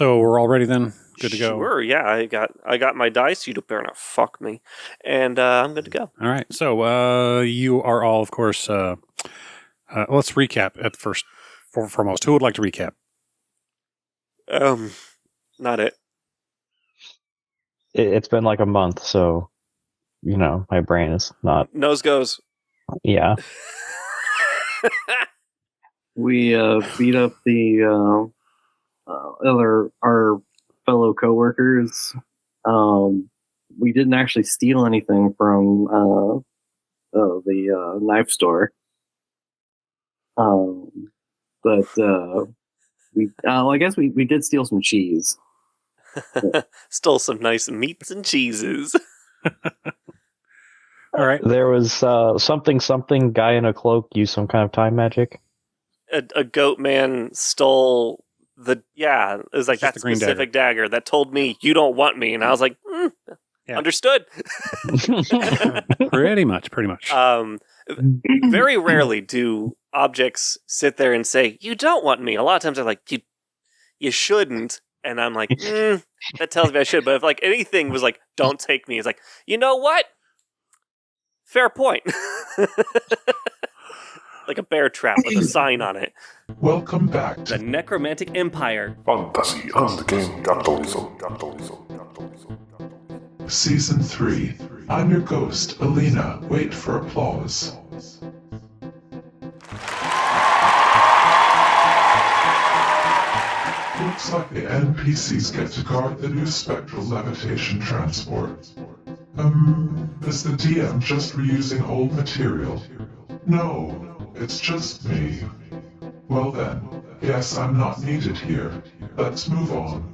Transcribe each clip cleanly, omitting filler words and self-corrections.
So we're all ready then? Good to go? Sure, yeah. I got my dice. You better not fuck me. And I'm good to go. All right. So you are all, of course, let's recap at first, foremost. Who would like to recap? Not it. It's been like a month, so, my brain is not... Nose goes. Yeah. We beat up the our fellow coworkers. We didn't actually steal anything from the knife store. But we I guess we did steal some cheese. Stole some nice meats and cheeses. All right. There was something guy in a cloak used some kind of time magic. A goat man stole it was like that specific dagger that told me you don't want me, and I was like, understood. Pretty much. Very rarely do objects sit there and say, you don't want me. A lot of times they're like, you shouldn't. And I'm like, that tells me I should. But if like anything was like, don't take me, it's like, you know what? Fair point. Like a bear trap with a sign on it. Welcome back to the Necromantic Empire. Fantasy and Game Capitalism. Season 3. I'm your ghost, Alina. Wait for applause. Looks like the NPCs get to guard the new Spectral Levitation Transport. Is the DM just reusing old material? No, it's just me. Well then, yes, I'm not needed here. Let's move on.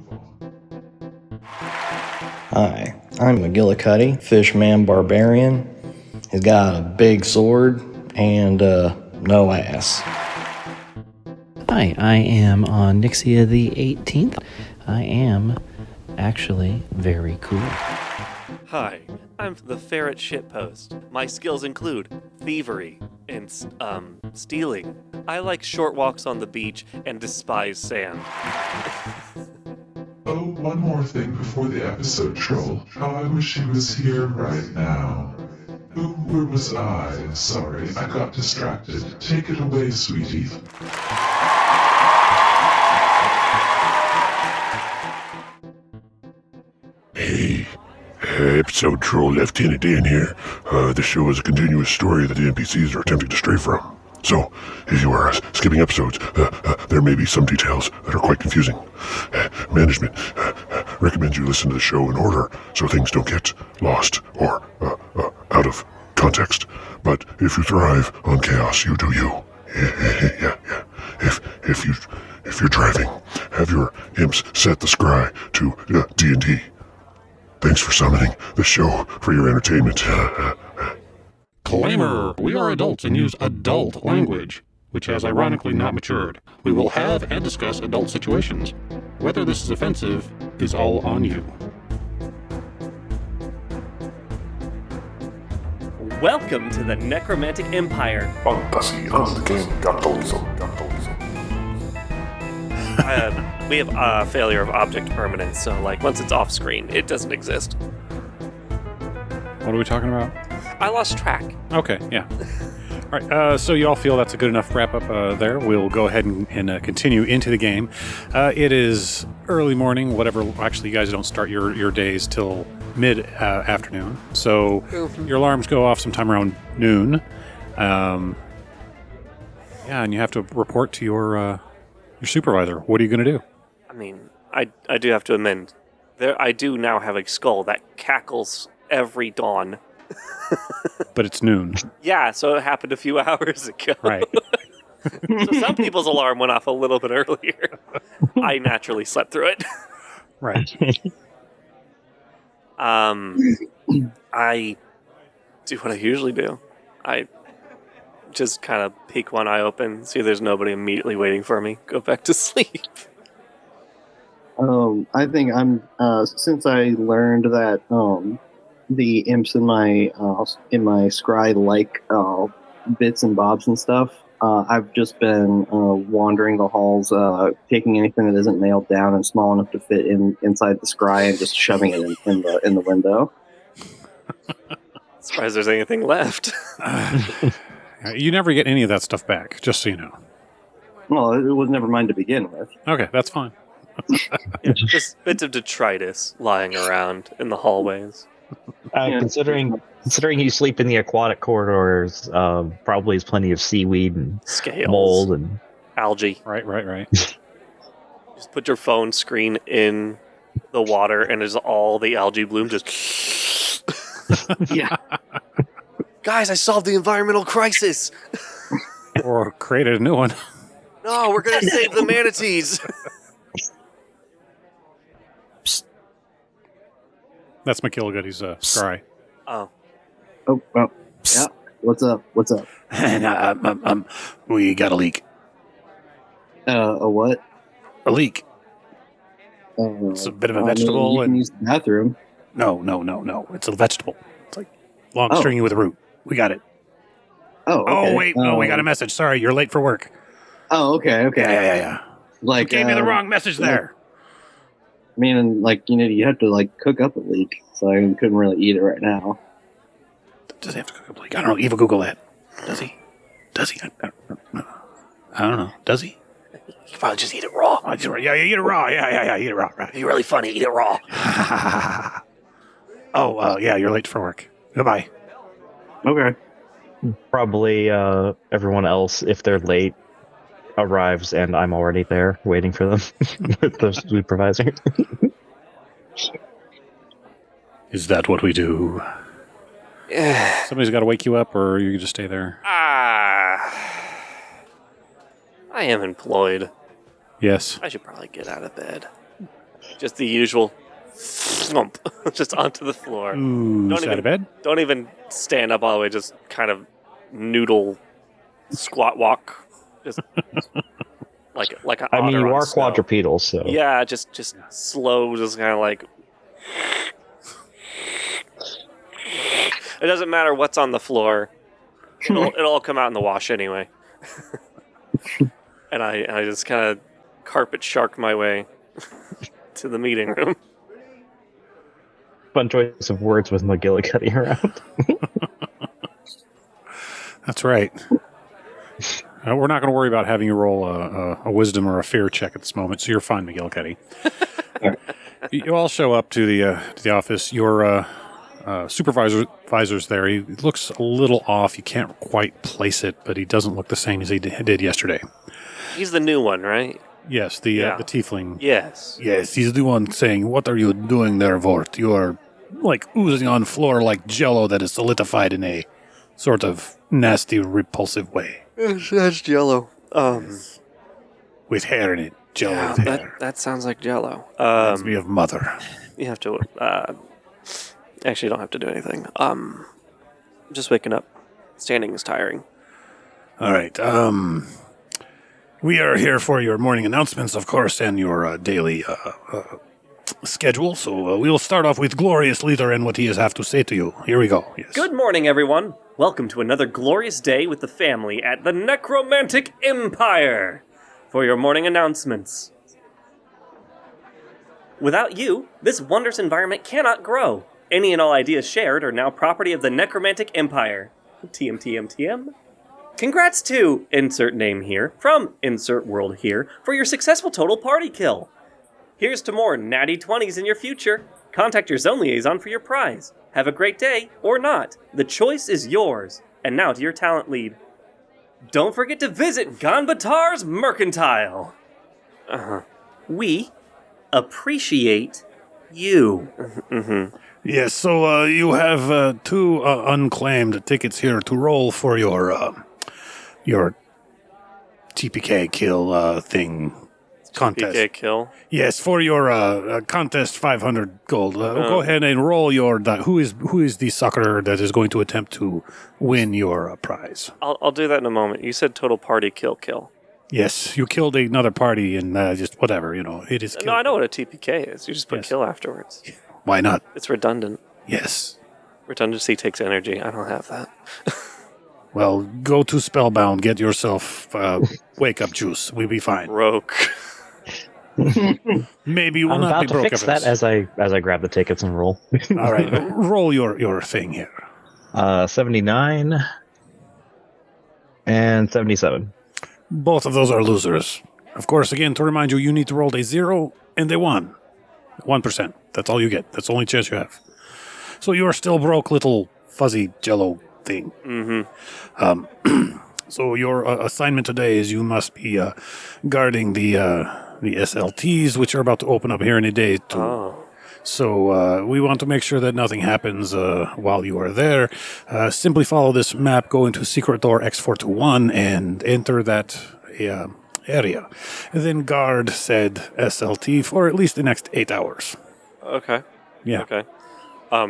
Hi, I'm McGillicuddy, Fishman Barbarian. He's got a big sword and no ass. Hi, I am on Nixia the 18th. I am actually very cool. Hi, I'm the Ferret Shitpost. My skills include thievery and stealing. I like short walks on the beach and despise sand. Oh, one more thing before the episode, troll. How I wish he was here right now. Ooh, where was I? Sorry, I got distracted. Take it away, sweetie. Hey, episode troll Lieutenant Dan here. The show is a continuous story that the NPCs are attempting to stray from. So, if you are skipping episodes, there may be some details that are quite confusing. Management recommends you listen to the show in order so things don't get lost or out of context. But if you thrive on chaos, you do you. Yeah. If you're driving, have your imps set the scry to D&D. Thanks for summoning the show for your entertainment. Disclaimer, we are adults and use adult language, which has ironically not matured. We will have and discuss adult situations. Whether this is offensive is all on you. Welcome to the Necromantic Empire. Fantasy and Game Capitalism. We have a failure of object permanence, so like once it's off screen, it doesn't exist. What are we talking about? I lost track. Okay, yeah. All right, so you all feel that's a good enough wrap-up there. We'll go ahead and continue into the game. It is early morning, whatever. Actually, you guys don't start your days till mid-afternoon. So your alarms go off sometime around noon. And you have to report to your supervisor. What are you going to do? I mean, I do have to amend. I do now have a skull that cackles every dawn. But it's noon. Yeah, so it happened a few hours ago. Right. So some people's alarm went off a little bit earlier. I naturally slept through it. Right. I do what I usually do. I just kind of peek one eye open, see there's nobody immediately waiting for me, go back to sleep. I think I'm since I learned that the imps in my scry like bits and bobs and stuff. I've just been wandering the halls, taking anything that isn't nailed down and small enough to fit inside the scry and just shoving it in the window. Surprised there's anything left. You never get any of that stuff back, just so you know. Well, it was never mine to begin with. Okay, that's fine. Yeah, just bits of detritus lying around in the hallways. Considering you sleep in the aquatic corridors, probably has plenty of seaweed and Scales. mold and Algae. Right. Just put your phone screen in the water and there's all the algae bloom just... Yeah. Guys, I solved the environmental crisis! Or created a new one. No, we're gonna save the manatees! That's McGillicuddy's scry. Oh. Oh, well, yeah. What's up? And we got a leak. A what? A leak. It's a bit of a You vegetable. can use the bathroom. No. It's a vegetable. It's like long stringy with a root. We got it. Oh, okay. Oh, wait. No, we got a message. Sorry, you're late for work. Oh, okay. Yeah. Like, You gave me the wrong message there. I mean, like, you have to, like, cook up a leek, so I couldn't really eat it right now. Does he have to cook up leek? I don't know. Eva, Google that. Does he? I don't know. Does he? You can probably just eat it raw. Yeah, eat it raw. Yeah, eat it raw. Right. You're really funny, eat it raw. Yeah, you're late for work. Goodbye. Okay. probably everyone else, if they're late, arrives and I'm already there waiting for them with the supervisor. Is that what we do? Somebody's got to wake you up, or you can just stay there. I am employed. Yes. I should probably get out of bed. Just the usual thump, just onto the floor. Ooh, out of bed? Don't even stand up all the way. Just kind of noodle, squat walk. Just like an I mean, otter you on are snow. quadrupedal, so Yeah, just slow, just kind of like. It doesn't matter what's on the floor. It'll all come out in the wash anyway. And I just kind of carpet shark my way to the meeting room. fun choice of words with McGillicuddy around. That's right. We're not going to worry about having you roll a wisdom or a fear check at this moment, so you're fine, McGillicuddy. You all show up to the office. Your supervisor's there. He looks a little off. You can't quite place it, but he doesn't look the same as he did yesterday. He's the new one, right? Yes, the tiefling. Yes. Yes, he's the one saying, "What are you doing there, Vord? You are like oozing on floor like jello that is solidified in a sort of nasty, repulsive way." That's jello. With hair in it. Jello with hair. That sounds like jello. Reminds me of mother. You have to... actually, you don't have to do anything. Just waking up. Standing is tiring. All right. We are here for your morning announcements, of course, and your daily schedule. So we will start off with Glorious Leader and what he has have to say to you. Here we go. Yes. Good morning, everyone. Welcome to another glorious day with the family at the Necromantic Empire for your morning announcements. Without you, this wondrous environment cannot grow. Any and all ideas shared are now property of the Necromantic Empire. TM. Congrats to insert name here from insert world here for your successful total party kill. Here's to more natty 20s in your future. Contact your zone liaison for your prize. Have a great day, or not. The choice is yours. And now to your talent lead. Don't forget to visit Gambaatar's Mercantile. We appreciate you. Yes, so you have two unclaimed tickets here to roll for your TPK kill thing contest. TPK kill? Yes, for your contest 500 gold. Go ahead and roll your who is the sucker that is going to attempt to win your prize. I'll do that in a moment. You said total party kill. Yes, you killed another party and just whatever, it is kill. No, I know what a TPK is. You just put kill afterwards. Why not? It's redundant. Yes. Redundancy takes energy. I don't have that. Well, go to Spellbound, get yourself wake-up juice. We'll be fine. Broke. Maybe you will I'm not about be to broke fix of that this. as I grab the tickets and roll. All right, roll your thing here. 79 and 77. Both of those are losers. Of course, again, to remind you, you need to roll a 0 and a 1. 1%. That's all you get. That's the only chance you have. So you are still broke, little fuzzy jello thing. Mm-hmm. So your assignment today is you must be guarding the SLTs, which are about to open up here in a day too. Oh. So we want to make sure that nothing happens while you are there. Simply follow this map, go into secret door X421, and enter that area. And then guard said SLT for at least the next 8 hours. Okay. Yeah. Okay.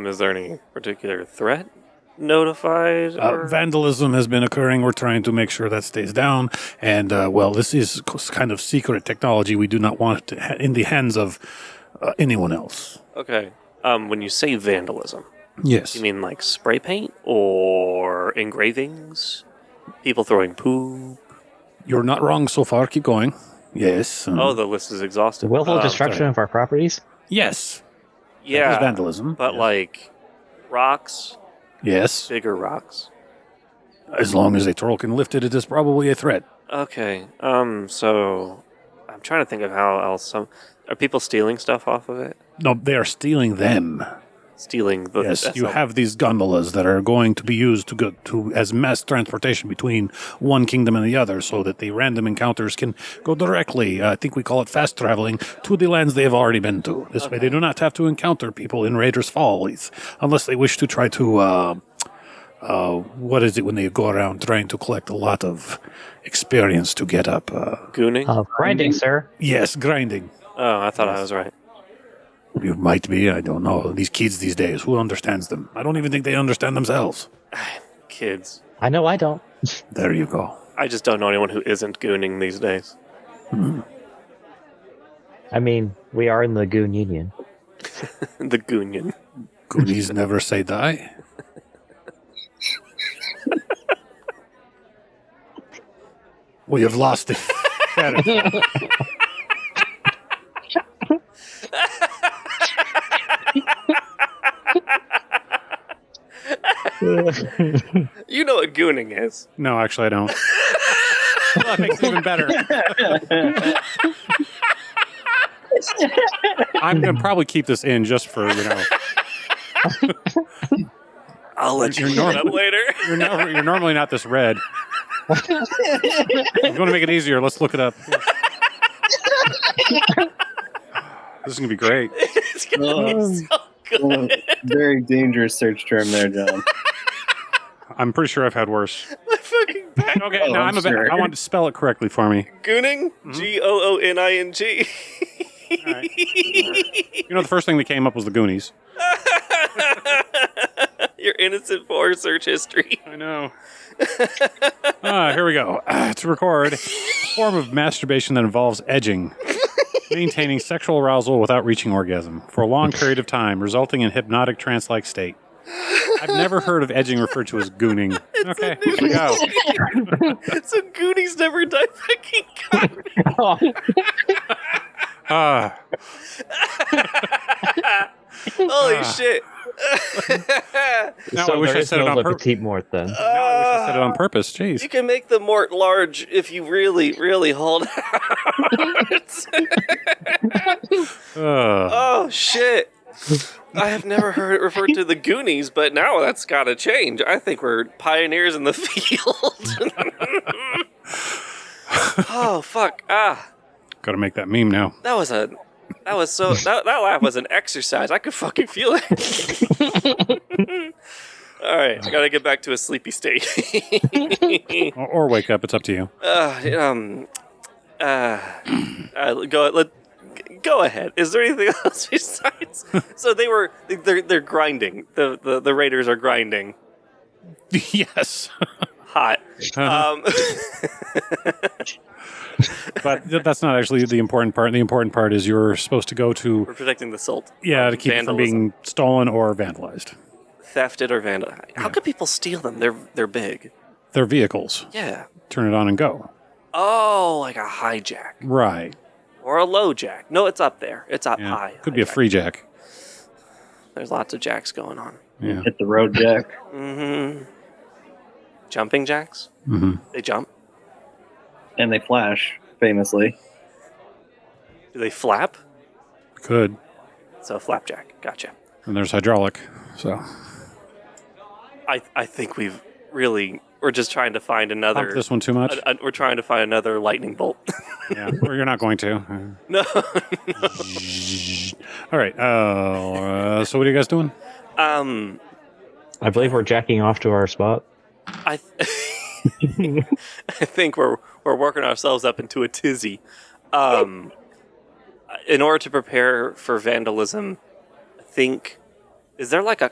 Is there any particular threat notified? Vandalism has been occurring. We're trying to make sure that stays down. And, well, this is kind of secret technology. We do not want it in the hands of anyone else. Okay. When you say vandalism, Yes. you mean like spray paint or engravings? People throwing poo? You're not wrong so far. Keep going. Yes. Oh, the list is exhausted. Willful destruction sorry. of our properties? Yes. That Yeah. was vandalism. But Yes. like rocks, Yes. bigger rocks. As long as a troll can lift it, it is probably a threat. Okay. So I'm trying to think of how else are people stealing stuff off of it? No, they are stealing them. Stealing the Yes, you have these gondolas that are going to be used to go to as mass transportation between one kingdom and the other, so that the random encounters can go directly. I think we call it fast traveling to the lands they have already been to. This way, they do not have to encounter people in Raiders Falls unless they wish to try to. What is it when they go around trying to collect a lot of experience to get up? gooning? Grinding, sir. Yes, grinding. Oh, I thought I was right. You might be. I don't know. These kids these days, who understands them? I don't even think they understand themselves. Kids. I know I don't. There you go. I just don't know anyone who isn't gooning these days. I mean, we are in the Goon Union. The goonion. Goonies never say die. We have lost it. You know what gooning is. No, actually, I don't. Well, that makes it even better. I'm going to probably keep this in just for, I'll let you You're look it up later. You're normally not this red. I'm going to make it easier. Let's look it up. This is going to be great. It's gonna be so good. Very dangerous search term there, John. I'm pretty sure I've had worse. My fucking back. Okay, Oh, now I'm I sure. want to spell it correctly for me. Gooning? Gooning. Right. The first thing that came up was the Goonies. Your innocent for search history. I know. Here we go. To record, a form of masturbation that involves edging, maintaining sexual arousal without reaching orgasm for a long period of time, resulting in hypnotic trance-like state. I've never heard of edging referred to as gooning. Okay, here we go. So Goonies never die fucking God. Holy shit. Now So I wish there I is said it no on Le purpose. Petite Mort then. No, I wish I said it on purpose. Jeez. You can make the mort large if you really, really hold out. Oh, shit. I have never heard it referred to the Goonies, but now that's got to change. I think we're pioneers in the field. Oh, fuck. Got to make that meme now. That laugh was an exercise. I could fucking feel it. All right, I gotta get back to a sleepy state. Or wake up. It's up to you. Go ahead. Is there anything else besides? So they're grinding. The raiders are grinding. Yes. Hot. But that's not actually the important part. The important part is you're supposed to go to... We're protecting the salt. Yeah, to keep it from being stolen or vandalized. Thefted or vandalized. How could people steal them? They're big. They're vehicles. Yeah. Turn it on and go. Oh, like a high jack. Right. Or a low jack. No, it's up there. It's up high. Could be a free jack. There's lots of jacks going on. Yeah. Hit the road jack. Mm-hmm. Jumping jacks? Mm-hmm. They jump? And they flash, famously. Do they flap? Could. So flapjack. Gotcha. And there's hydraulic. So. I think we're just trying to find another... Pump this one too much? We're trying to find another lightning bolt. Yeah, or you're not going to. No. All right. So what are you guys doing? I believe we're jacking off to our spot. I think we're working ourselves up into a tizzy. In order to prepare for vandalism, I think is there like a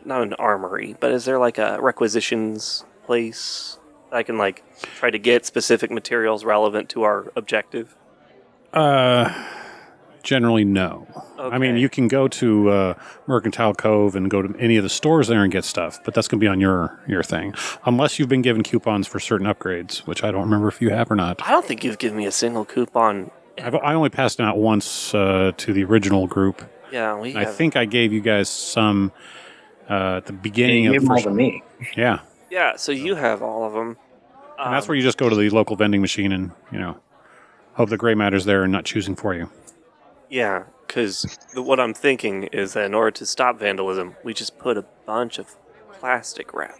not an armory, but is there like a requisitions place that I can like try to get specific materials relevant to our objective? Generally, no. Okay. I mean, you can go to Mercantile Cove and go to any of the stores there and get stuff, but that's going to be on your thing. Unless you've been given coupons for certain upgrades, which I don't remember if you have or not. I don't think you've given me a single coupon. I only passed them out once to the original group. Yeah, I think I gave you guys some at the beginning of the first all to me. Yeah. Yeah, so you have all of them. And that's where you just go to the local vending machine and, hope the gray matter's there and not choosing for you. Yeah, because what I'm thinking is that in order to stop vandalism, we just put a bunch of plastic wrap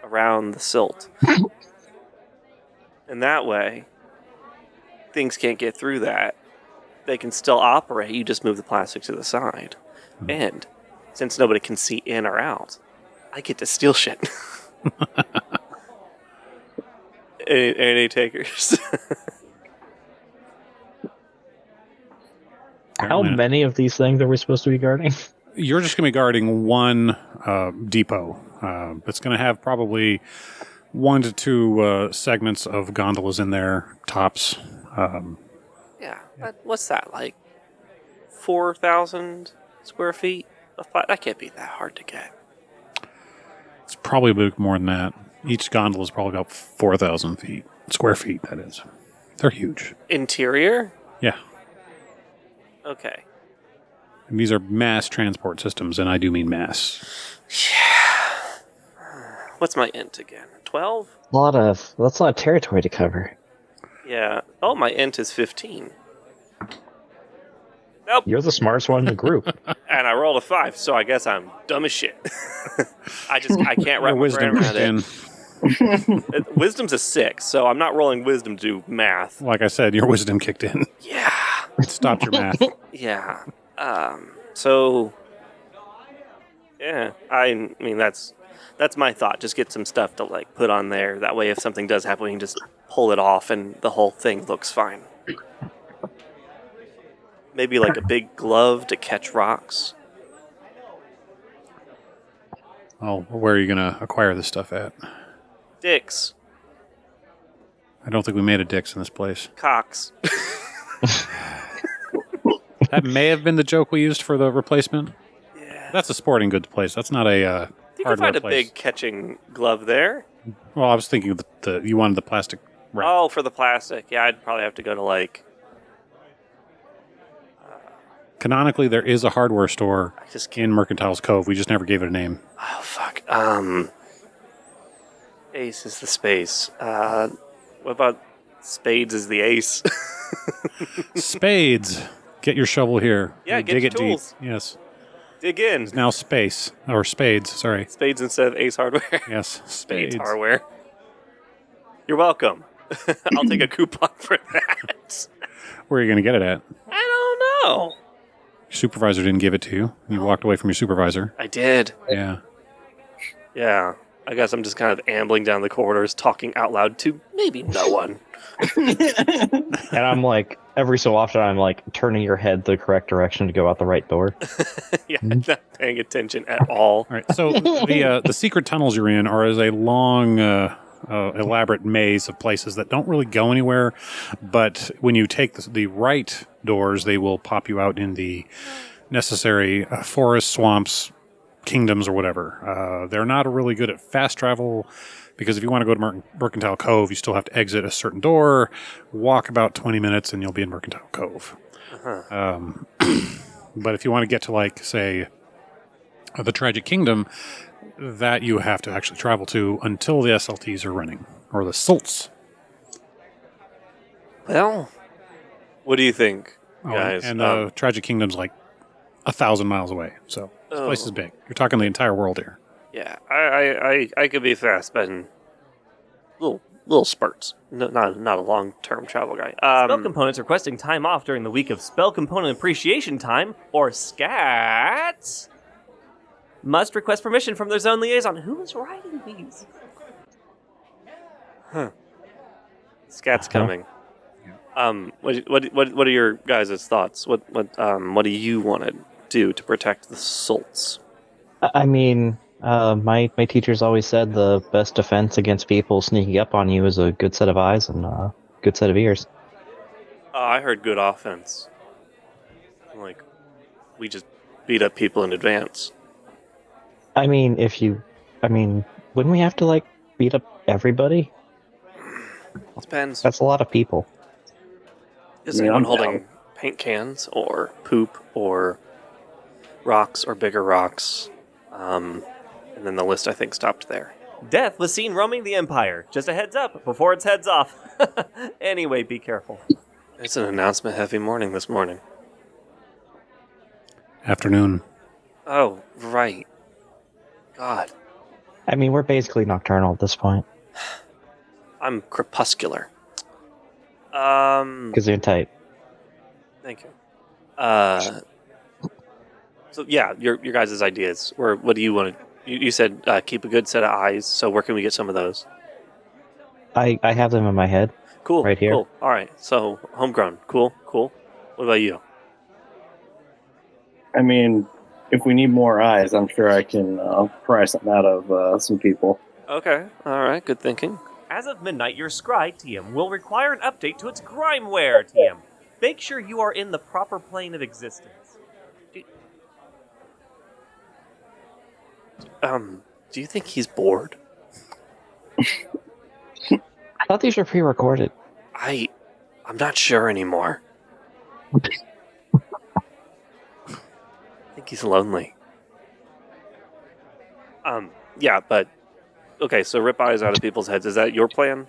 around the silt. And that way, things can't get through that. They can still operate, you just move the plastic to the side. Mm-hmm. And since nobody can see in or out, I get to steal shit. any takers? How many of these things are we supposed to be guarding? You're just going to be guarding one depot. It's going to have probably 1 to 2 segments of gondolas in there, tops. Yeah. What's that, like 4,000 square feet? That can't be that hard to get. It's probably a bit more than that. Each gondola is probably about 4,000 square feet, that is. They're huge. Interior? Yeah. Okay. And these are mass transport systems, and I do mean mass. Yeah. What's my int again? 12? That's a lot of territory to cover. Yeah. Oh, my int is 15. Nope. You're the smartest one in the group. And I rolled a 5, so I guess I'm dumb as shit. I can't wrap my wisdom brain around it. Wisdom's a 6, so I'm not rolling wisdom to do math. Like I said, your wisdom kicked in. Yeah. It stopped your math. Yeah. So, yeah. I mean, that's my thought. Just get some stuff to like put on there. That way, if something does happen, we can just pull it off, and the whole thing looks fine. Maybe like a big glove to catch rocks. Oh, where are you going to acquire this stuff at? Dicks. I don't think we made a Dick's in this place. Cocks. That may have been the joke we used for the replacement. Yeah. That's a sporting goods place. That's not a hardware place. You can find a big catching glove there. Well, I was thinking you wanted the plastic wrap. Oh, for the plastic. Yeah, I'd probably have to go to like... Canonically, there is a hardware store in Mercantile's Cove. We just never gave it a name. Oh, fuck. Ace is the space. What about spades is the ace? Spades. Get your shovel here. Yeah, get dig your it tools. Deep. Yes. Dig in. It's now space. Or spades, sorry. Spades instead of ace hardware. Yes, Spades hardware. You're welcome. I'll take a coupon for that. Where are you going to get it at? I don't know. Your supervisor didn't give it to you. You walked away from your supervisor. I did. Yeah. Yeah. I guess I'm just kind of ambling down the corridors, talking out loud to maybe no one. And I'm like, every so often, I'm like turning your head the correct direction to go out the right door. Yeah, not paying attention at all. All right. So the secret tunnels you're in are as a long, elaborate maze of places that don't really go anywhere. But when you take the right doors, they will pop you out in the necessary forest, swamps, kingdoms or whatever. They're not really good at fast travel because if you want to go to Mercantile Cove, you still have to exit a certain door, walk about 20 minutes, and you'll be in Mercantile Cove. But if you want to get to, like, say, the Tragic Kingdom, that you have to actually travel to until the SLTs are running, or the SULTs. Well, what do you think, guys? And Tragic Kingdom's like 1,000 miles away, so this place is big. You're talking the entire world here. Yeah, I could be fast, but in little spurts. No, not a long-term travel guy. Spell components requesting time off during the week of Spell Component Appreciation Time, or SCAT, must request permission from their zone liaison. Who is writing these? Scat's coming. What are your guys' thoughts? What do you want to do to protect the SULTs? I mean, my teachers always said the best defense against people sneaking up on you is a good set of eyes and a good set of ears. I heard good offense. Like, we just beat up people in advance. I mean, wouldn't we have to, like, beat up everybody? Depends. That's a lot of people. Is anyone holding paint cans or poop or rocks or bigger rocks? And then the list, I think, stopped there. Death was seen roaming the Empire. Just a heads up before it's heads off. Anyway, be careful. It's an announcement-heavy morning this morning. Afternoon. Oh, right. God. I mean, we're basically nocturnal at this point. I'm crepuscular. Because you're tight. Thank you. So yeah, your guys' ideas. Or what do you want to? You said keep a good set of eyes. So where can we get some of those? I have them in my head. Cool. Right here. Cool. All right. So homegrown. Cool. What about you? I mean, if we need more eyes, I'm sure I can pry something out of some people. Okay. All right. Good thinking. As of midnight, your scry, TM, will require an update to its grimeware, TM. Make sure you are in the proper plane of existence. Do you think he's bored? I thought these were pre-recorded. I'm not sure anymore. I think he's lonely. Yeah, but okay, so rip eyes out of people's heads. Is that your plan?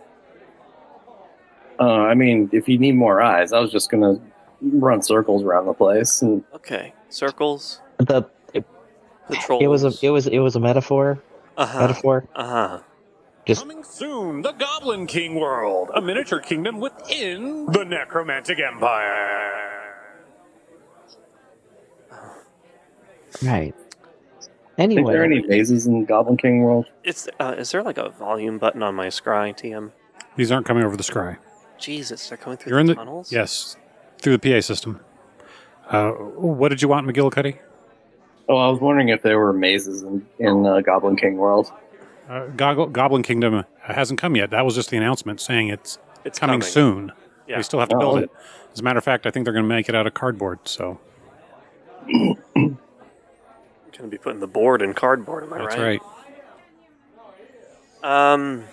I mean, if you need more eyes, I was just gonna run circles around the place. And Okay, circles. It was a metaphor. Metaphor. Just Coming soon, the Goblin King world, a miniature kingdom within the Necromantic Empire. right. Are Anyway, there any mazes in Goblin King world? Is there like a volume button on my scry, TM? These aren't coming over the scry. Jesus, they're coming through You're in the tunnels? yes, through the PA system. What did you want, McGillicuddy? Oh, I was wondering if there were mazes in Goblin King world. Goblin Kingdom hasn't come yet. That was just the announcement saying it's coming soon. Yeah. We still have to build it. As a matter of fact, I think they're going to make it out of cardboard. So Going to be putting the board in cardboard, am I that's right? right.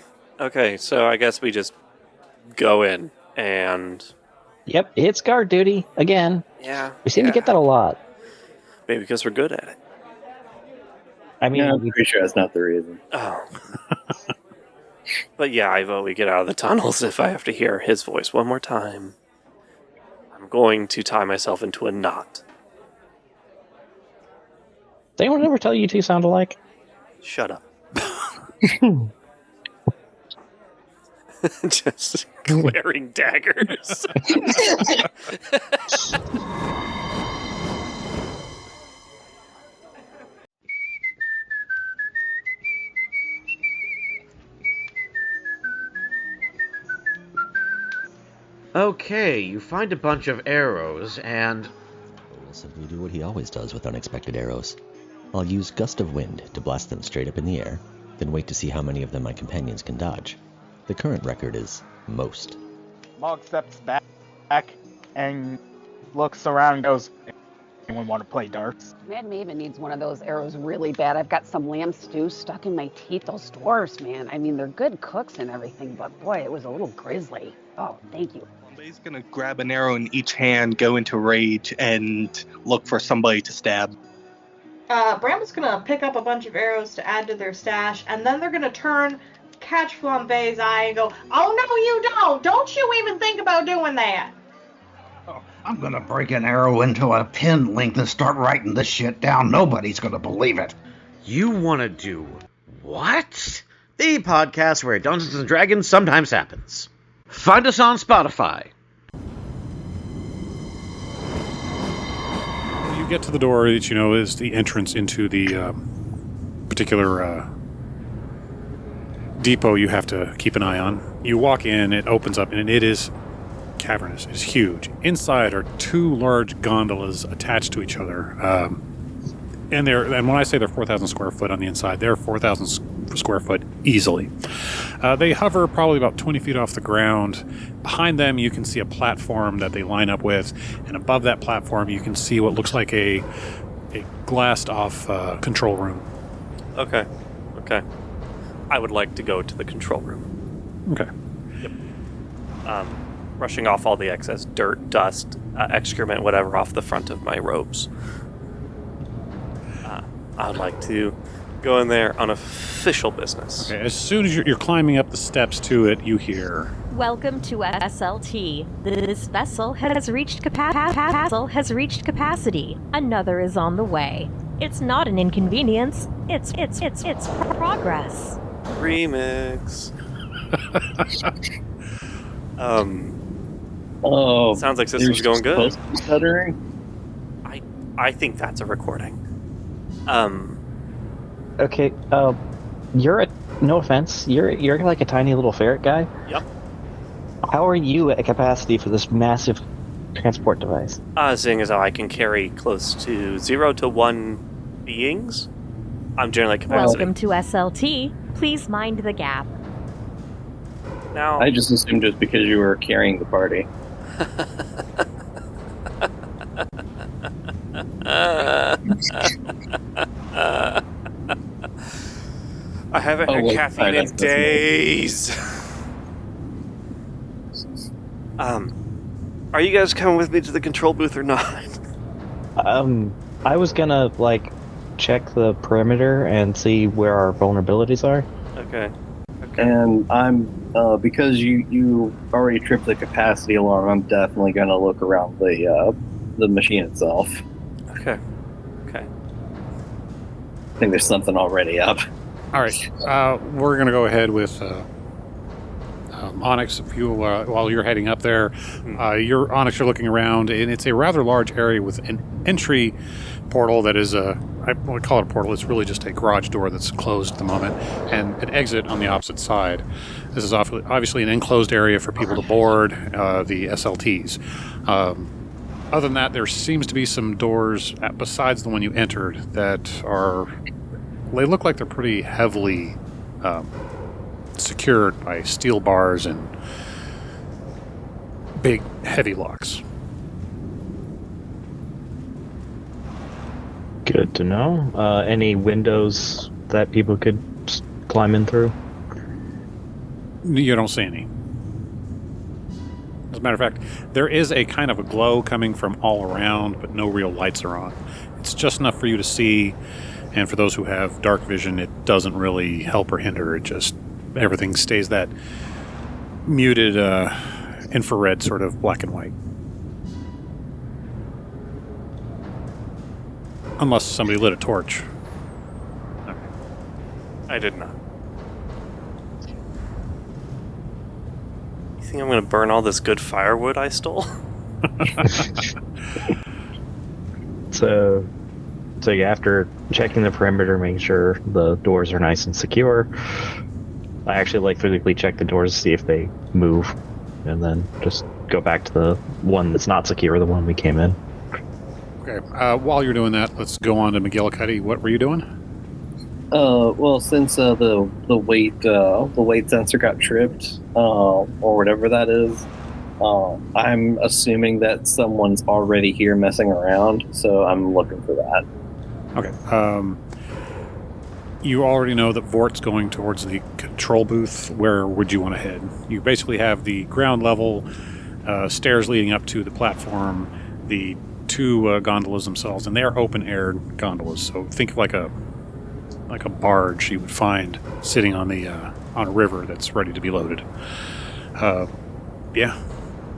Okay, so I guess we just go in and... yep, it's guard duty again. Yeah. We seem to get that a lot. Maybe because we're good at it. I mean, I'm pretty sure that's not the reason. Oh. But yeah, I vote we get out of the tunnels if I have to hear his voice one more time. I'm going to tie myself into a knot. Did anyone ever tell you two sound alike? Shut up. Just glaring daggers. Okay, you find a bunch of arrows, and... We'll simply do what he always does with unexpected arrows. I'll use Gust of Wind to blast them straight up in the air, then wait to see how many of them my companions can dodge. The current record is most. Mog steps back and looks around and goes, Anyone want to play darts? Mad Maven needs one of those arrows really bad. I've got some lamb stew stuck in my teeth. Those dwarves, man. I mean, they're good cooks and everything, but boy, it was a little grisly. Oh, thank you. Somebody's gonna grab an arrow in each hand, go into rage, and look for somebody to stab. Bramble's gonna pick up a bunch of arrows to add to their stash, and then they're gonna turn, catch Flambe's eye, and go, "Oh no, you don't! Don't you even think about doing that!" I'm gonna break an arrow into a pin length and start writing this shit down. Nobody's gonna believe it. You wanna do what? The podcast where Dungeons and Dragons sometimes happens. Find us on Spotify. You get to the door that you know is the entrance into the particular depot you have to keep an eye on. You walk in, it opens up, and it is cavernous. It's huge. Inside are two large gondolas attached to each other. And when I say they're 4,000 square foot on the inside, they're 4,000 square foot easily. They hover probably about 20 feet off the ground. Behind them, you can see a platform that they line up with, and above that platform, you can see what looks like a glassed-off control room. Okay. I would like to go to the control room. Okay. Yep. Brushing off all the excess dirt, dust, excrement, whatever, off the front of my robes. I'd like to go in there on official business. Okay, as soon as you're climbing up the steps to it, you hear... Welcome to SLT. This vessel has reached capacity. Another is on the way. It's not an inconvenience. It's progress. Remix. Sounds like system's going good. Stuttering? I think that's a recording. Okay, you're no offense, you're like a tiny little ferret guy. Yep. How are you at capacity for this massive transport device? Seeing as how I can carry close to 0 to 1 beings, I'm generally at capacity. Welcome to SLT. Please mind the gap. Now, I just assumed just because you were carrying the party. I haven't had caffeine in days. Are you guys coming with me to the control booth or not? I was gonna check the perimeter and see where our vulnerabilities are. Okay. And I'm because you already tripped the capacity alarm. I'm definitely gonna look around the machine itself. Okay. I think there's something already up. All right, we're going to go ahead with Onyx. If you, while you're heading up there, you're looking around, and it's a rather large area with an entry portal that is I would call it a portal. It's really just a garage door that's closed at the moment, and an exit on the opposite side. This is obviously an enclosed area for people to board the SLTs. Other than that, there seems to be some doors besides the one you entered that are... They look like they're pretty heavily secured by steel bars and big, heavy locks. Good to know. Any windows that people could climb in through? You don't see any. As a matter of fact, there is a kind of a glow coming from all around, but no real lights are on. It's just enough for you to see, and for those who have dark vision, it doesn't really help or hinder. It just, everything stays that muted infrared sort of black and white. Unless somebody lit a torch. Okay. I did not. You think I'm going to burn all this good firewood I stole? So after checking the perimeter, making sure the doors are nice and secure, I actually physically check the doors to see if they move, and then just go back to the one that's not secure, the one we came in. Okay. While you're doing that, let's go on to McGillicuddy. What were you doing? Well, since the weight sensor got tripped, or whatever that is, I'm assuming that someone's already here messing around, so I'm looking for that. Okay. You already know that Vort's going towards the control booth. Where would you want to head? You basically have the ground level stairs leading up to the platform, the two gondolas themselves, and they are open-air gondolas. So think of like a barge you would find sitting on a river that's ready to be loaded. Yeah.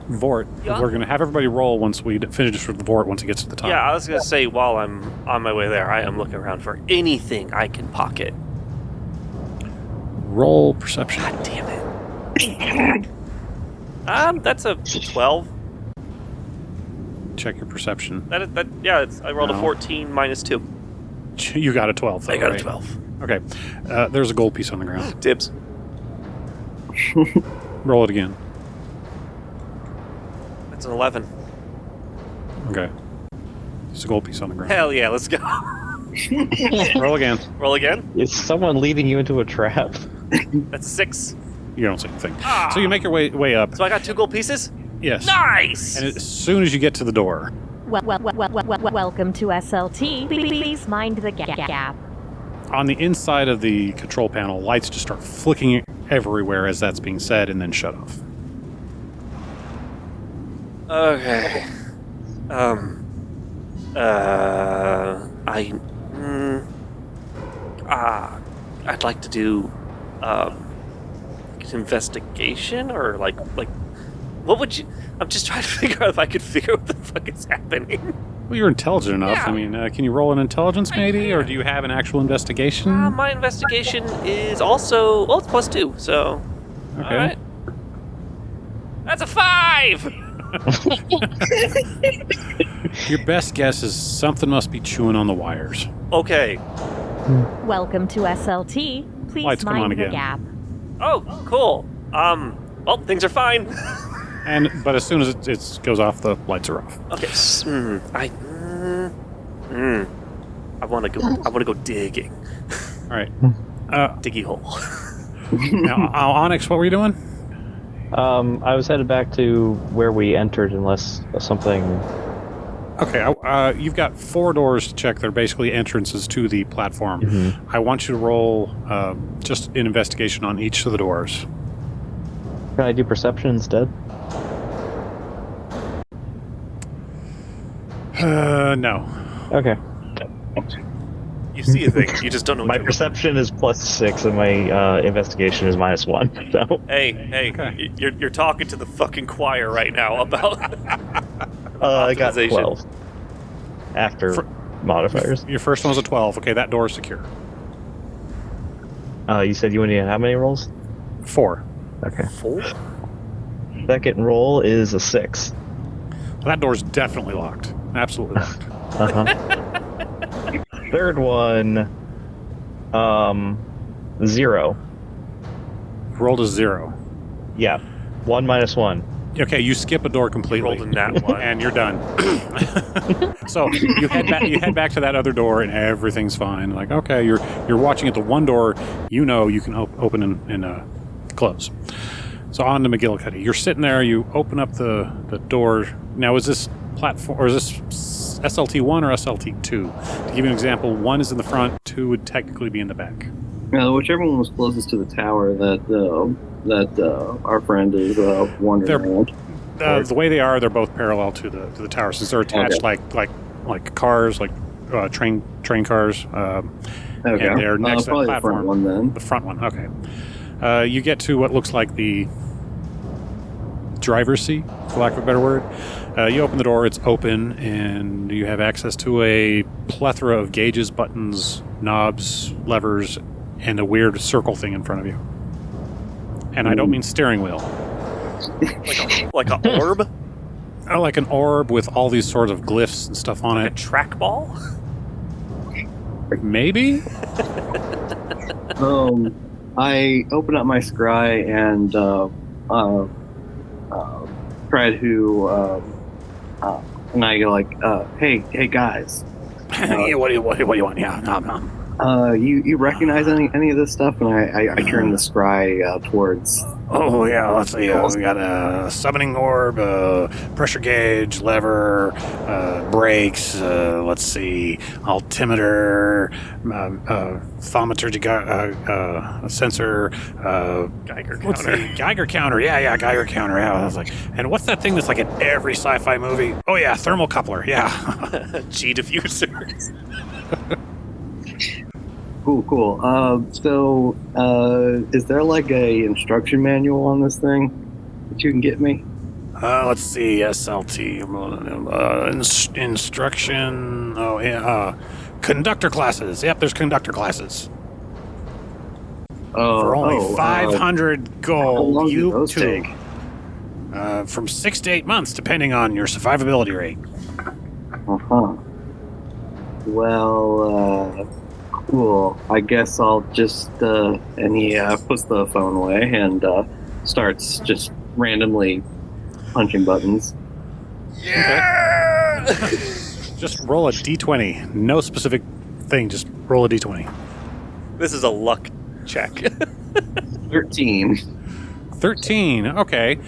Vort. Yeah. We're going to have everybody roll once we finish with Vort once it gets to the top. Yeah, I was going to say, while I'm on my way there, I am looking around for anything I can pocket. Roll perception. God damn it. That's a 12. Check your perception. I rolled a 14 minus 2. You got a 12, though, I got right? a 12. Okay. There's a gold piece on the ground. Dibs. Roll it again. That's an 11. Okay. There's a gold piece on the ground. Hell yeah, let's go. Roll again. Roll again. Is someone leading you into a trap? That's a 6. You don't say anything. So you make your way up. So I got 2 gold pieces? Yes. Nice! And as soon as you get to the door... Welcome to SLT. Please mind the gap. On the inside of the control panel, lights just start flicking everywhere as that's being said and then shut off. Okay. I'd like to do, an investigation, or like, what would you... I'm just trying to figure out if I could figure out what the fuck is happening. Well, you're intelligent enough. Yeah. I mean, can you roll an intelligence, maybe? Or do you have an actual investigation? My investigation is also... Well, it's +2, so... Okay. All right. That's a 5! Your best guess is something must be chewing on the wires. Okay. Welcome to SLT. Please Lights come on mind the again. gap. Oh, cool. Well, things are fine. But as soon as it goes off, the lights are off. Okay. I want to go digging. All right. Diggy hole. Now, Onyx, what were you doing? I was headed back to where we entered, unless something... Okay, you've got 4 doors to check. They're basically entrances to the platform. Mm-hmm. I want you to roll just an investigation on each of the doors. Can I do perception instead? No. Okay. You see a thing, you just don't know what My you're perception is +6, and my investigation is -1. So. Hey, Okay. you're talking to the fucking choir right now about I got optimization. 12. After modifiers. Your first one was a 12. Okay, that door is secure. You said you wanted how many rolls? 4. Okay. 4? Second roll is a 6. That door's definitely locked. Absolutely locked. Third one, 0. Rolled a 0. Yeah. 1 minus 1. Okay, you skip a door completely. Rolled in that one. And you're done. So you head back to that other door, and everything's fine. Like, okay, you're watching at the one door you know you can open and close. So on to McGillicuddy. You're sitting there. You open up the door. Now, is this platform, or is this SLT1 or SLT2? To give you an example, 1 is in the front, 2 would technically be in the back. Whichever one was closest to the tower that our friend is wandering around. The way they are, they're both parallel to the tower, since they're attached like cars, like train cars. Okay. And they're next to that probably platform. the front one then. The front one, okay. You get to what looks like the driver's seat, for lack of a better word. You open the door, it's open, and you have access to a plethora of gauges, buttons, knobs, levers, and a weird circle thing in front of you. And I don't mean steering wheel. Like an orb? Like an orb with all these sorts of glyphs and stuff on A it. trackball? Maybe? I open up my scry and try to and I go like, hey guys. Yeah, what do you want? Yeah, You recognize any of this stuff? And I turn the scry towards. Oh yeah, let's see. We got a summoning orb, pressure gauge, lever, brakes. Let's see, altimeter, thaumaturgy, sensor, Geiger counter. What's the Geiger counter? Yeah, Geiger counter. Yeah, I was like, and what's that thing that's like in every sci-fi movie? Oh yeah, thermocoupler. Yeah, G diffuser. Cool. So, is there like a instruction manual on this thing that you can get me? let's see, SLT, instruction. Oh yeah, conductor classes. Yep, there's conductor classes. For only 500 gold, how long do you those too. take? From 6 to 8 months, depending on your survivability rate. Well, cool. I guess I'll just, and he puts the phone away and starts just randomly punching buttons. Yeah! Just roll a d20. No specific thing, just roll a d20. This is a luck check. 13. 13, okay.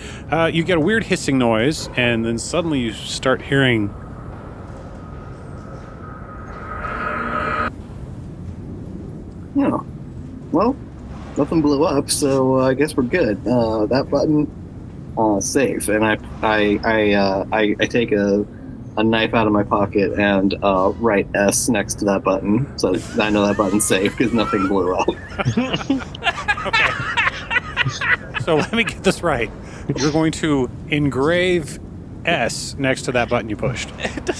You get a weird hissing noise, and then suddenly you start hearing... Oh. Well, nothing blew up, so I guess we're good. That button, safe. And I take a knife out of my pocket and write S next to that button, so I know that button's safe because nothing blew up. Okay. So let me get this right. You're going to engrave S next to that button you pushed.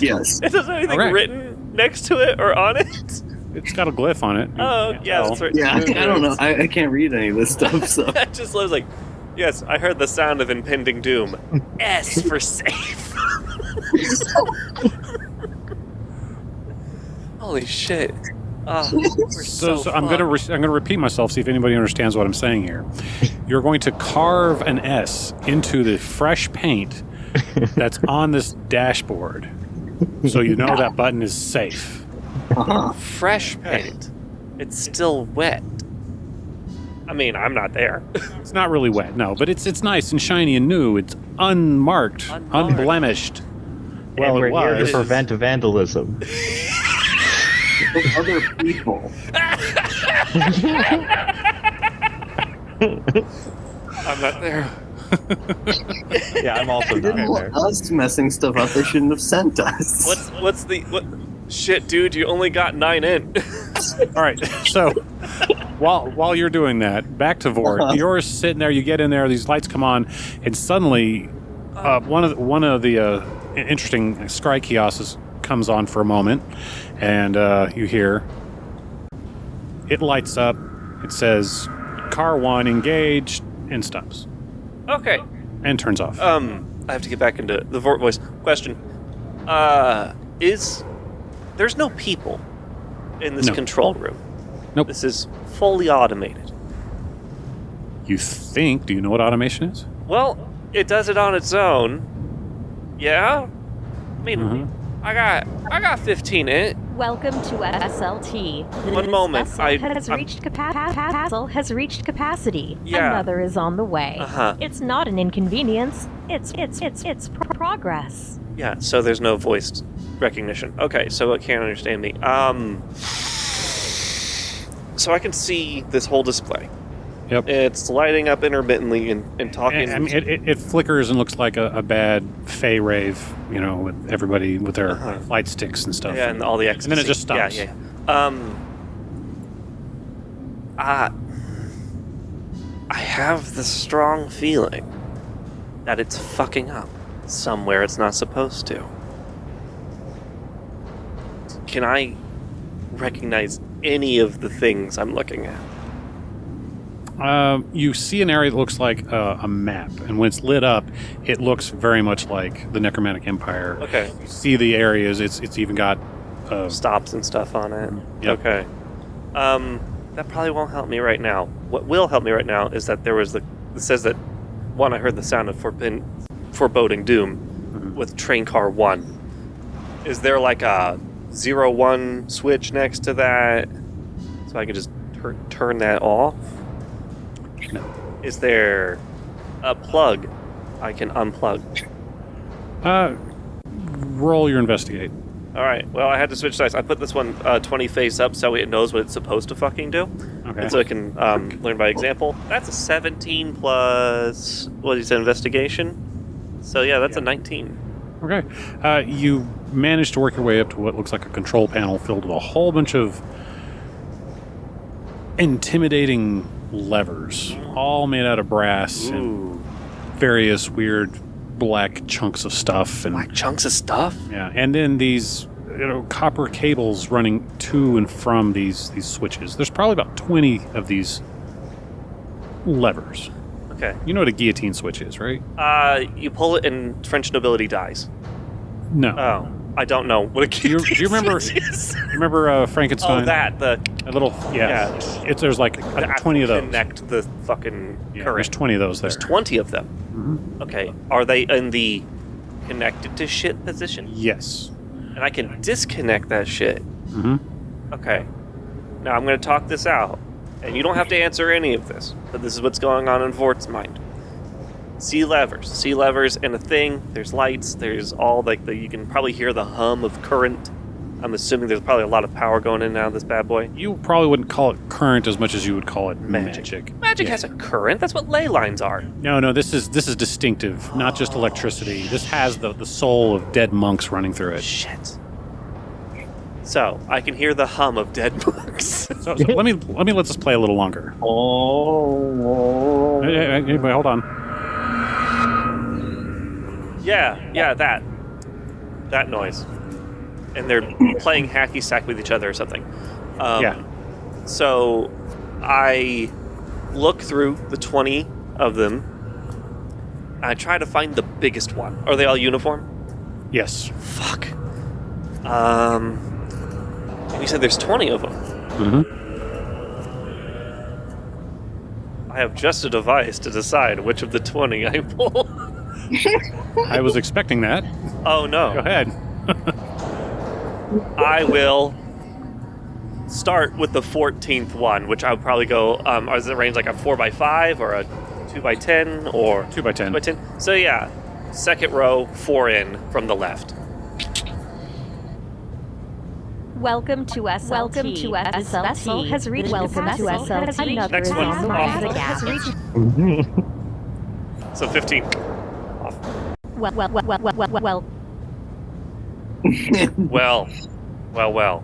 Yes. It doesn't have anything written next to it or on it. It's got a glyph on it. Oh, yeah, that's right. Yeah, I don't know. I can't read any of this stuff, so... I just was like, yes, I heard the sound of impending doom. S for safe. Holy shit. So I'm gonna repeat myself, see if anybody understands what I'm saying here. You're going to carve an S into the fresh paint that's on this dashboard, so you know that button is safe. Fresh paint. It's still wet. I mean, I'm not there. It's not really wet, no, but it's nice and shiny and new. It's unmarked. Unblemished. Well, we're here to prevent vandalism. With other people. I'm not there. Yeah, I'm also not there. Us messing stuff up, they shouldn't have sent us. What's the shit, dude? You only got 9 in. All right, so while you're doing that, back to Vord. You're sitting there. You get in there. These lights come on, and suddenly, one of the interesting scry kiosks comes on for a moment, and you hear it lights up. It says "Car 1 engaged" and stops. Okay. And turns off. I have to get back into the Vort voice. Question. There's no people in this control room. Nope. This is fully automated. You think? Do you know what automation is? Well, it does it on its own. Yeah? I mean, I got 15 in it. Welcome to SLT. One moment. Has reached capacity. Yeah. Another is on the way. Uh-huh. It's not an inconvenience. It's progress. Yeah, so there's no voice recognition. Okay, so it can't understand me. So I can see this whole display. Yep. It's lighting up intermittently and talking. I mean, it flickers and looks like a bad Fey rave, with everybody with their light sticks and stuff. Yeah, and all the ecstasy. And then it just stops. Yeah. I have the strong feeling that it's fucking up somewhere it's not supposed to. Can I recognize any of the things I'm looking at? You see an area that looks like a map, and when it's lit up, it looks very much like the Necromantic Empire. Okay. You see the areas. It's even got stops and stuff on it. Yep. Okay. That probably won't help me right now. What will help me right now is that there was it says that I heard the sound of foreboding doom with train car 1. Is there like a 0-1 switch next to that? So I can just turn that off? No. Is there a plug I can unplug? Roll your investigate. All right. Well, I had to switch dice. I put this one 20 face up so it knows what it's supposed to fucking do. Okay. And so it can learn by example. That's a 17 plus, what did you say, investigation? So yeah, that's a 19. Okay. You managed to work your way up to what looks like a control panel filled with a whole bunch of intimidating levers, all made out of brass and various weird black chunks of stuff. And black chunks of stuff? Yeah. And then these copper cables running to and from these switches. There's probably about 20 of these levers. Okay. You know what a guillotine switch is, right? You pull it and French nobility dies. No. Oh, I don't know what a guillotine do you remember? switch is. You remember Frankenstein? Oh, a little. Yeah. There's like 20 of those. Connect the fucking current. There's 20 of those there. There's 20 of them. Mm-hmm. Okay. Are they in the connected to shit position? Yes. And I can disconnect that shit. Mm-hmm. Okay. Now I'm going to talk this out. And you don't have to answer any of this. But this is what's going on in Vord's mind. See levers and a thing. There's lights. There's all like you can probably hear the hum of current. I'm assuming there's probably a lot of power going in and out of this bad boy. You probably wouldn't call it current as much as you would call it magic. Magic has a current. That's what ley lines are. No. This is distinctive, not just electricity. This has the soul of dead monks running through it. Shit. So I can hear the hum of dead monks. so let me let this play a little longer. Oh. Hey, hold on. Yeah, that noise. And they're playing hacky sack with each other or something. So I look through the 20 of them. And I try to find the biggest one. Are they all uniform? Yes. Fuck. You said there's 20 of them. Mm-hmm. I have just a device to decide which of the 20 I pull. I was expecting that. Oh no. Go ahead. I will start with the 14th one, which I would probably go, is it range like a 4x5 or a 2x10 or 2x10? 2x10. So yeah, second row, 4 in from the left. Welcome to SLT. Welcome to SLT. This vessel has reached. Welcome to SLT. Another Next one. vessel has reached. So 15. Well.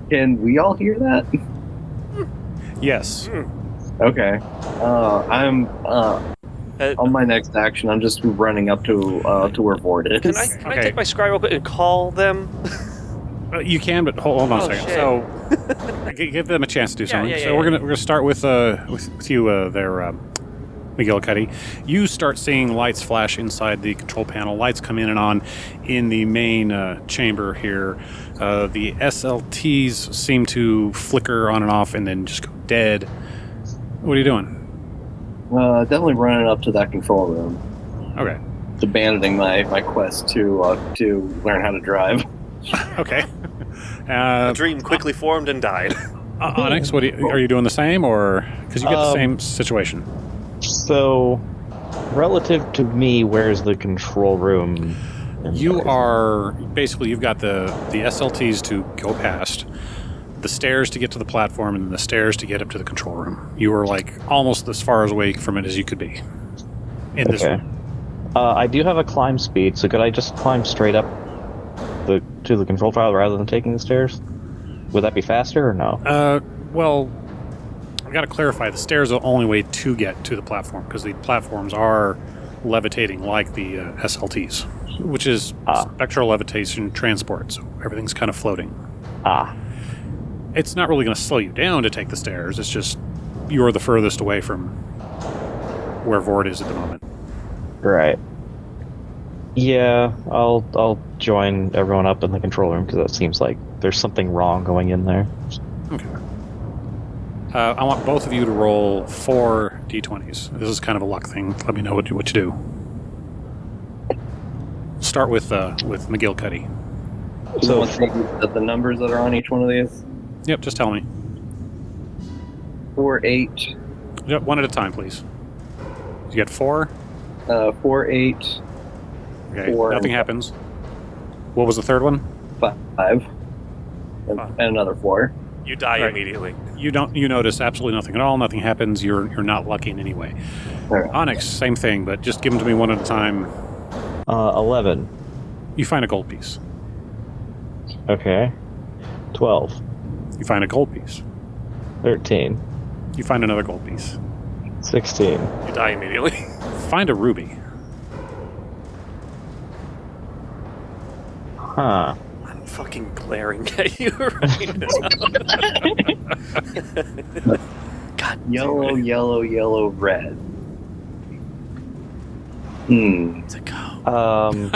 Can we all hear that? Yes. Okay. I'm on my next action. I'm just running up to where Vord is. Can I take my scry real quick and call them? You can, but hold on a second. Shit. So give them a chance to do something. Yeah, so we're gonna start with you there, McGillicuddy. You start seeing lights flash inside the control panel. Lights come in and on in the main chamber here. The SLTs seem to flicker on and off and then just go dead. What are you doing? Definitely running up to that control room. Okay. Abandoning my quest to learn how to drive. Okay. A dream quickly formed and died. Onyx, are you doing the same, or because you get the same situation? So, relative to me, where's the control room? You've got the SLTs to go past, the stairs to get to the platform, and the stairs to get up to the control room. You were like almost as far away from it as you could be. In this room. I do have a climb speed, so could I just climb straight up to the control tower rather than taking the stairs? Would that be faster or no? Well, I've got to clarify. The stairs are the only way to get to the platform, because the platforms are levitating like the SLTs, which is Spectral Levitation Transport, so everything's kind of floating. It's not really going to slow you down to take the stairs. It's just you're the furthest away from where Vord is at the moment. Right. Yeah, I'll join everyone up in the control room, because that seems like there's something wrong going in there. Okay. I want both of you to roll 4 d20s. This is kind of a luck thing. Let me know what you do. Start with McGillicuddy. So the numbers that are on each one of these? Yep, just tell me. 4, 8. Yep, one at a time, please. You get 4? 4, 8. Okay, 4, nothing happens. What was the third one? 5. And another 4. You die Right. immediately. You notice absolutely nothing at all. Nothing happens. You're not lucky in any way. Right. Onyx, same thing, but just give them to me one at a time. 11. You find a gold piece. Okay. 12. You find a gold piece. 13. You find another gold piece. 16. You die immediately. Find a ruby. Huh. I'm fucking glaring at you right now. God. Yellow, yellow, yellow, red. To go.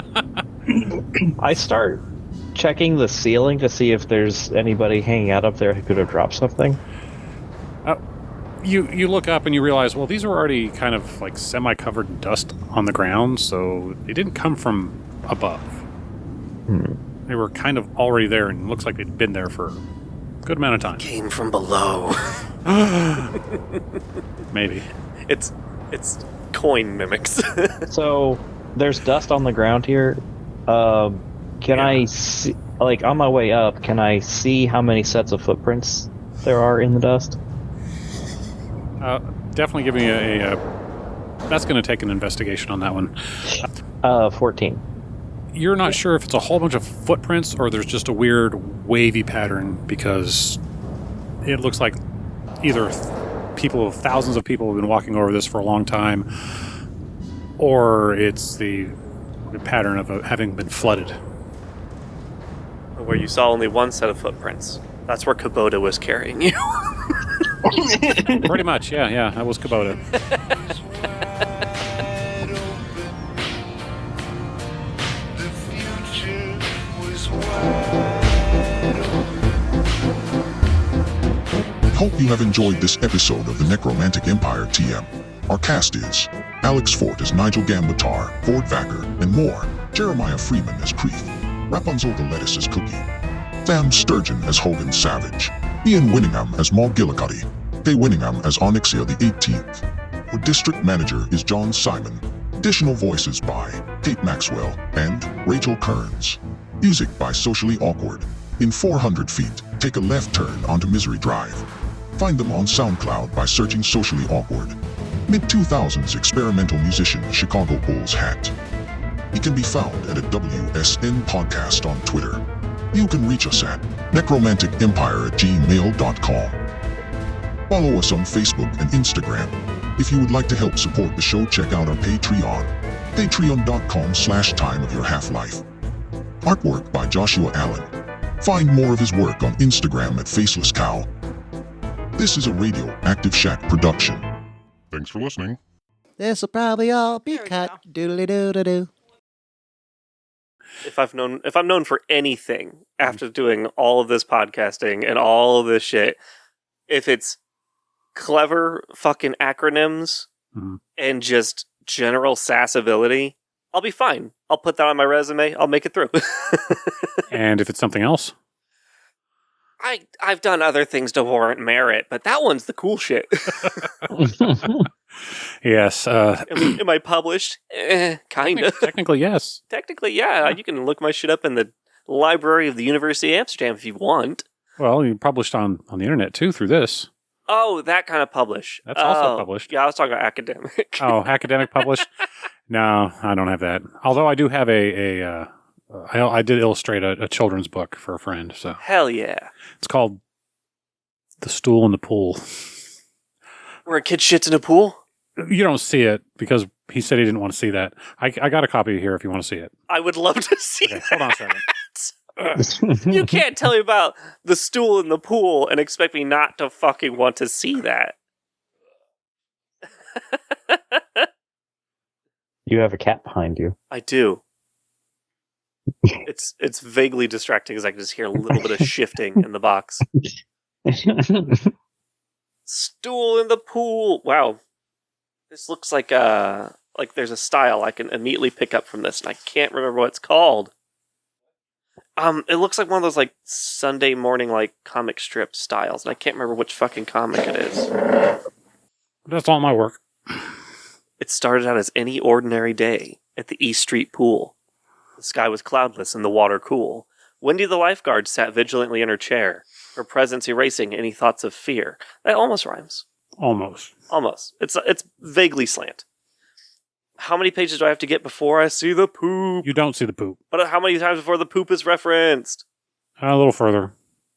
I start checking the ceiling to see if there's anybody hanging out up there who could have dropped something. You look up and you realize, well, these are already kind of like semi-covered in dust on the ground, so they didn't come from above. They were kind of already there, and it looks like they'd been there for a good amount of time. Came from below. Maybe. It's coin mimics. So there's dust on the ground here. Can I see, like on my way up, can I see how many sets of footprints there are in the dust? Definitely give me a that's going to take an investigation on that one. 14. You're not sure if it's a whole bunch of footprints or there's just a weird wavy pattern, because it looks like either thousands of people have been walking over this for a long time, or it's the pattern of having been flooded. Where you saw only one set of footprints. That's where Kubota was carrying you. Pretty much, yeah, that was Kubota. Hope you have enjoyed this episode of the Necromantic Empire TM. Our cast is Alex Fort as Nigel Gambaatar, Vord Vakker, and more. Jeremiah Freeman as Preeth, Rapunzel Lettuce as Cookie, Sam Sturgeon as Hogan Savage, Ian Winningham as Maul Gillicuddy, Kay Winningham as Onyxia the 18th. Our district manager is John Simon. Additional voices by Kate Maxwell and Rachel Kearns. Music by Socially Awkward. In 400 feet, take a left turn onto Misery Drive. Find them on SoundCloud by searching Socially Awkward. Mid-2000s experimental musician Chicago Bulls hat. He can be found at a WSN podcast on Twitter. You can reach us at necromanticempire@gmail.com. Follow us on Facebook and Instagram. If you would like to help support the show, check out our Patreon. Patreon.com/Time of Your Half-Life. Artwork by Joshua Allen. Find more of his work on Instagram at Faceless Cow. This is a Radioactive Shack production. Thanks for listening. This'll probably all be cut. Doodly-doo-doo-doo. If I'm known for anything after doing all of this podcasting and all of this shit, if it's clever fucking acronyms and just general sassability, I'll be fine. I'll put that on my resume. I'll make it through. And if it's something else? I've done other things to warrant merit, but that one's the cool shit. Yes. Am I published? Kinda. Technically, yes. Technically, yeah. You can look my shit up in the library of the University of Amsterdam if you want. Well, you published on the internet, too, through this. Oh, that kind of publish. That's also published. Yeah, I was talking about academic. Oh, academic published? No, I don't have that. Although I do have I did illustrate a children's book for a friend. So hell yeah. It's called The Stool in the Pool. Where a kid shits in a pool? You don't see it because he said he didn't want to see that. I got a copy here if you want to see it. I would love to see that. Hold on a second. You can't tell me about the stool in the pool and expect me not to fucking want to see that. You have a cat behind you. I do. It's vaguely distracting because I can just hear a little bit of shifting in the box. Stool in the pool. Wow. This looks like there's a style I can immediately pick up from this, and I can't remember what it's called. It looks like one of those like Sunday morning like comic strip styles, and I can't remember which fucking comic it is. That's all my work. It started out as any ordinary day at the East Street pool. The sky was cloudless and the water cool. Wendy the lifeguard sat vigilantly in her chair, her presence erasing any thoughts of fear. That almost rhymes. Almost. It's vaguely slant. How many pages do I have to get before I see the poop? You don't see the poop. But how many times before the poop is referenced? A little further.